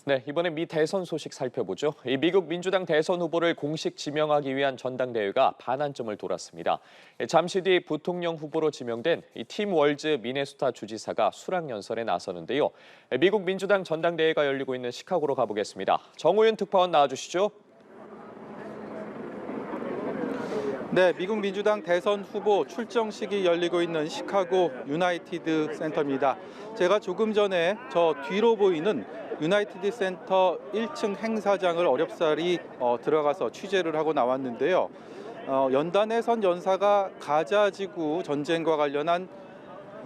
네, 이번에 미 대선 소식 살펴보죠. 이 미국 민주당 대선 후보를 공식 지명하기 위한 전당대회가 반환점을 돌았습니다. 잠시 뒤 부통령 후보로 지명된 팀 월즈 미네소타 주지사가 수락연설에 나서는데요. 미국 민주당 전당대회가 열리고 있는 시카고로 가보겠습니다. 정우윤 특파원 나와주시죠. 네, 미국 민주당 대선 후보 출정식이 열리고 있는 시카고 유나이티드 센터입니다. 제가 조금 전에 저 뒤로 보이는 유나이티드 센터 1층 행사장을 어렵사리 들어가서 취재를 하고 나왔는데요. 연단에 선 연사가 가자지구 전쟁과 관련한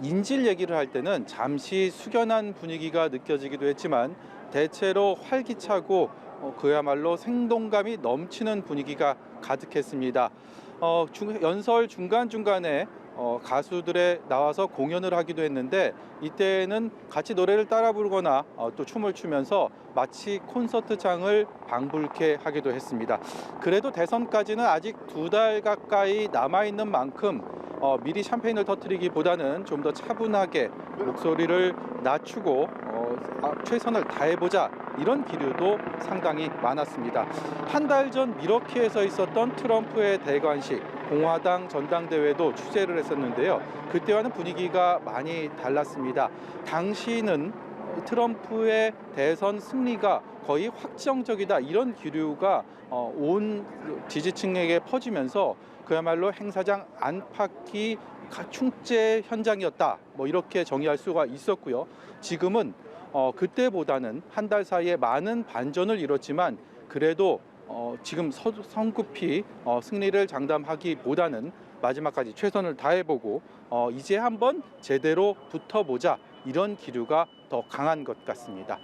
인질 얘기를 할 때는 잠시 숙연한 분위기가 느껴지기도 했지만 대체로 활기차고 그야말로 생동감이 넘치는 분위기가 가득했습니다. 연설 중간중간에 가수들에 나와서 공연을 하기도 했는데 이때는 같이 노래를 따라 부르거나 또 춤을 추면서 마치 콘서트장을 방불케 하기도 했습니다. 그래도 대선까지는 아직 2달 가까이 남아있는 만큼 미리 샴페인을 터뜨리기보다는 좀 더 차분하게 목소리를 낮추고 최선을 다해보자 이런 기류도 상당히 많았습니다. 한 달 전 미러키에서 있었던 트럼프의 대관식 공화당 전당대회도 취재를 했었는데요. 그때와는 분위기가 많이 달랐습니다. 당시는 트럼프의 대선 승리가 거의 확정적이다 이런 기류가 온 지지층에게 퍼지면서 그야말로 행사장 안팎이 충재 현장이었다 이렇게 정의할 수가 있었고요. 지금은 그때보다는 한 달 사이에 많은 반전을 이뤘지만 그래도 지금 성급히 승리를 장담하기보다는 마지막까지 최선을 다해보고 이제 한번 제대로 붙어보자 이런 기류가 더 강한 것 같습니다.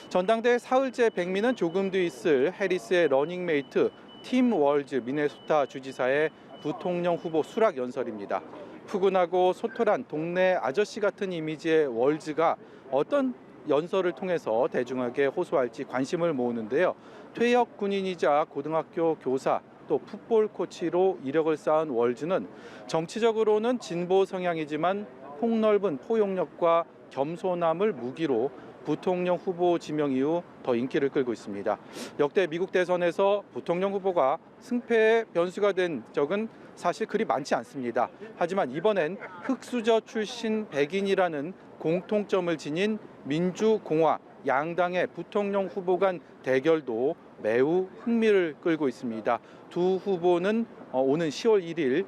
전당대회 사흘째 백미는 조금 뒤 있을 해리스의 러닝메이트 팀 월즈 미네소타 주지사의 부통령 후보 수락 연설입니다. 푸근하고 소탈한 동네 아저씨 같은 이미지의 월즈가 어떤 연설을 통해서 대중에게 호소할지 관심을 모으는데요. 퇴역 군인이자 고등학교 교사 또 풋볼 코치로 이력을 쌓은 월즈는 정치적으로는 진보 성향이지만 폭넓은 포용력과 겸손함을 무기로 부통령 후보 지명 이후 더 인기를 끌고 있습니다. 역대 미국 대선에서 부통령 후보가 승패의 변수가 된 적은 사실 그리 많지 않습니다. 하지만 이번엔 흑수저 출신 백인이라는 공통점을 지닌 민주공화 양당의 부통령 후보 간 대결도 매우 흥미를 끌고 있습니다. 두 후보는 오는 10월 1일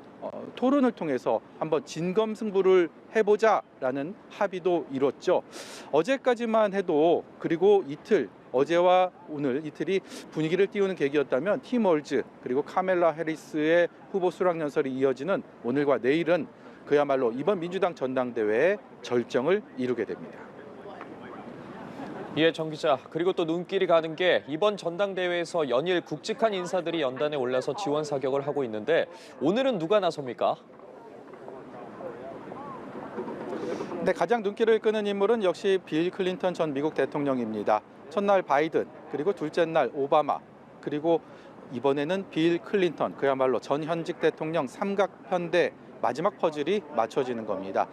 토론을 통해서 한번 진검승부를 해보자라는 합의도 이뤘죠. 어제까지만 해도 그리고 이틀 어제와 오늘 이틀이 분위기를 띄우는 계기였다면 팀 월즈 그리고 카멜라 해리스의 후보 수락 연설이 이어지는 오늘과 내일은 그야말로 이번 민주당 전당대회의 절정을 이루게 됩니다. 예, 정 기자. 그리고 또 눈길이 가는 게 이번 전당대회에서 연일 굵직한 인사들이 연단에 올라서 지원 사격을 하고 있는데 오늘은 누가 나섭니까? 네, 가장 눈길을 끄는 인물은 역시 빌 클린턴 전 미국 대통령입니다. 첫날 바이든, 그리고 둘째 날 오바마, 그리고 이번에는 빌 클린턴, 그야말로 전 현직 대통령 삼각편대 마지막 퍼즐이 맞춰지는 겁니다.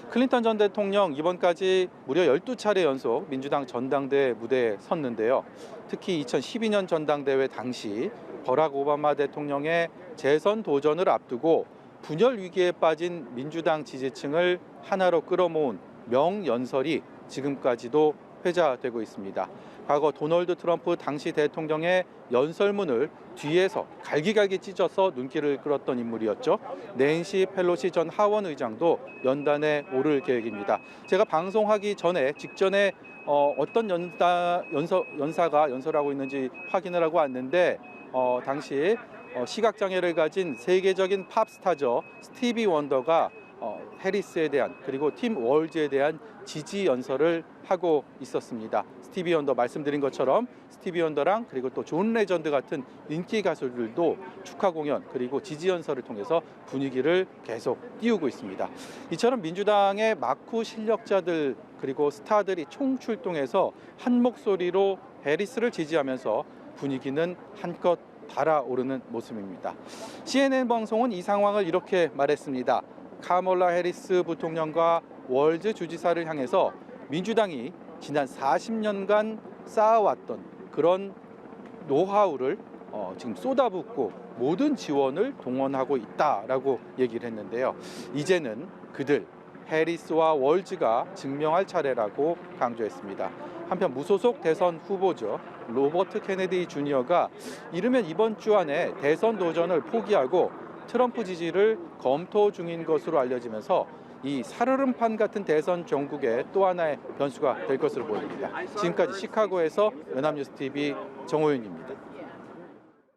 클린턴 전 대통령 이번까지 무려 12차례 연속 민주당 전당대회 무대에 섰는데요. 특히 2012년 전당대회 당시 버락 오바마 대통령의 재선 도전을 앞두고 분열 위기에 빠진 민주당 지지층을 하나로 끌어모은 명연설이 지금까지도 회자되고 있습니다. 과거 도널드 트럼프 당시 대통령의 연설문을 뒤에서 갈기갈기 찢어서 눈길을 끌었던 인물이었죠. 낸시 펠로시 전 하원 의장도 연단에 오를 계획입니다. 제가 방송하기 직전에 어떤 연사가 연설하고 있는지 확인을 하고 왔는데 당시 시각장애를 가진 세계적인 팝스타죠. 스티비 원더가 해리스에 대한 그리고 팀 월즈에 대한 지지 연설을 하고 있었습니다. 스티비 원더 말씀드린 것처럼 스티비 원더랑 그리고 또 존 레전드 같은 인기 가수들도 축하 공연 그리고 지지 연설을 통해서 분위기를 계속 띄우고 있습니다. 이처럼 민주당의 막후 실력자들 그리고 스타들이 총출동해서 한 목소리로 해리스를 지지하면서 분위기는 한껏 달아오르는 모습입니다. CNN 방송은 이 상황을 이렇게 말했습니다. 카멀라 해리스 부통령과 월즈 주지사를 향해서 민주당이 지난 40년간 쌓아왔던 그런 노하우를 지금 쏟아붓고 모든 지원을 동원하고 있다라고 얘기를 했는데요. 이제는 그들 해리스와 월즈가 증명할 차례라고 강조했습니다. 한편 무소속 대선 후보죠. 로버트 케네디 주니어가 이르면 이번 주 안에 대선 도전을 포기하고 트럼프 지지를 검토 중인 것으로 알려지면서 이 살얼음판 같은 대선 전국의 또 하나의 변수가 될 것으로 보입니다. 지금까지 시카고에서 연합뉴스TV 정호윤입니다.